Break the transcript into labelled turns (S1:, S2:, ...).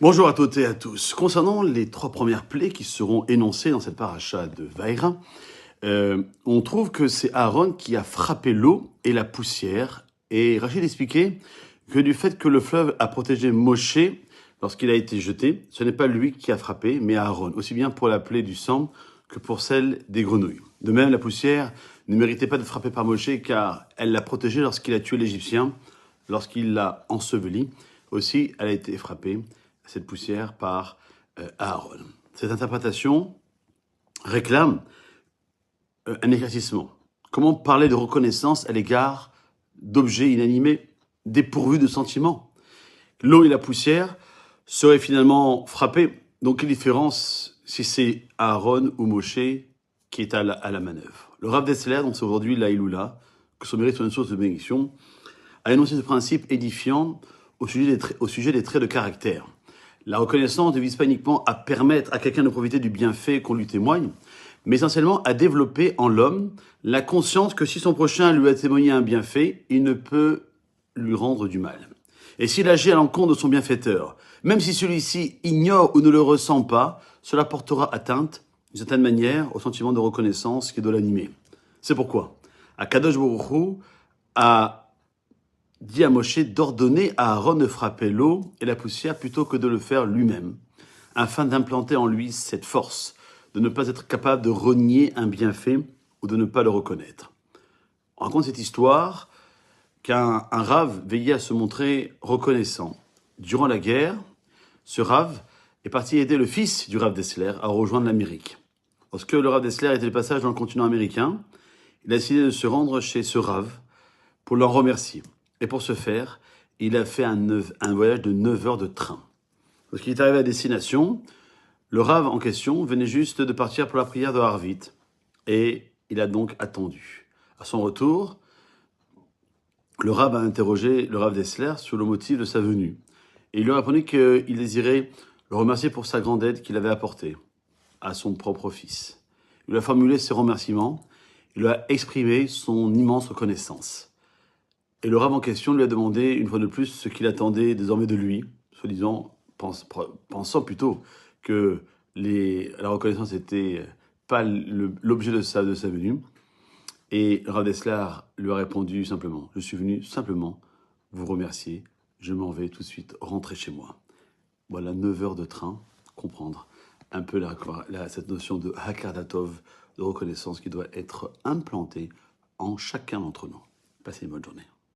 S1: Bonjour à toutes et à tous. Concernant les trois premières plaies qui seront énoncées dans cette paracha de Vaïra, on trouve que c'est Aaron qui a frappé l'eau et la poussière. Et Rachid expliquait que du fait que le fleuve a protégé Moshe lorsqu'il a été jeté, ce n'est pas lui qui a frappé, mais Aaron, aussi bien pour la plaie du sang que pour celle des grenouilles. De même, la poussière ne méritait pas de frapper par Moshe car elle l'a protégé lorsqu'il a tué l'Égyptien, lorsqu'il l'a enseveli. Aussi, elle a été frappée, cette poussière, par Aaron. Cette interprétation réclame un éclaircissement. Comment parler de reconnaissance à l'égard d'objets inanimés, dépourvus de sentiments? L'eau et la poussière seraient finalement frappées. Donc, quelle différence si c'est Aaron ou Moshe qui est à la manœuvre? Le Rav Dessler, dont c'est aujourd'hui la Iloula, que son mérite soit une source de bénédiction, a énoncé ce principe édifiant au sujet des traits de caractère. La reconnaissance ne vise pas uniquement à permettre à quelqu'un de profiter du bienfait qu'on lui témoigne, mais essentiellement à développer en l'homme la conscience que si son prochain lui a témoigné un bienfait, il ne peut lui rendre du mal. Et s'il agit à l'encontre de son bienfaiteur, même si celui-ci ignore ou ne le ressent pas, cela portera atteinte, d'une certaine manière, au sentiment de reconnaissance qui doit l'animer. C'est pourquoi Akadosh Baruch Hu a dit à Moshe d'ordonner à Aaron de frapper l'eau et la poussière plutôt que de le faire lui-même, afin d'implanter en lui cette force de ne pas être capable de renier un bienfait ou de ne pas le reconnaître. On raconte cette histoire qu'un rave veillait à se montrer reconnaissant. Durant la guerre, ce rave est parti aider le fils du Rav Dessler à rejoindre l'Amérique. Lorsque le Rav Dessler était de passage dans le continent américain, il a décidé de se rendre chez ce rave pour l'en remercier. Et pour ce faire, il a fait un voyage de 9 heures de train. Lorsqu'il est arrivé à destination, le rave en question venait juste de partir pour la prière de Harvit. Et il a donc attendu. À son retour, le rave a interrogé le Rav Dessler sur le motif de sa venue. Et il lui a répondu qu'il désirait le remercier pour sa grande aide qu'il avait apportée à son propre fils. Il lui a formulé ses remerciements. Il lui a exprimé son immense reconnaissance. Et le rave en question lui a demandé, une fois de plus, ce qu'il attendait désormais de lui, soi-disant, pensant plutôt que la reconnaissance n'était pas l'objet de sa venue. Et le Rav Dessler lui a répondu simplement, « Je suis venu simplement vous remercier, je m'en vais tout de suite rentrer chez moi. » Voilà 9 heures de train, comprendre un peu cette notion de Hakar Datov, de reconnaissance qui doit être implantée en chacun d'entre nous. Passez une bonne journée.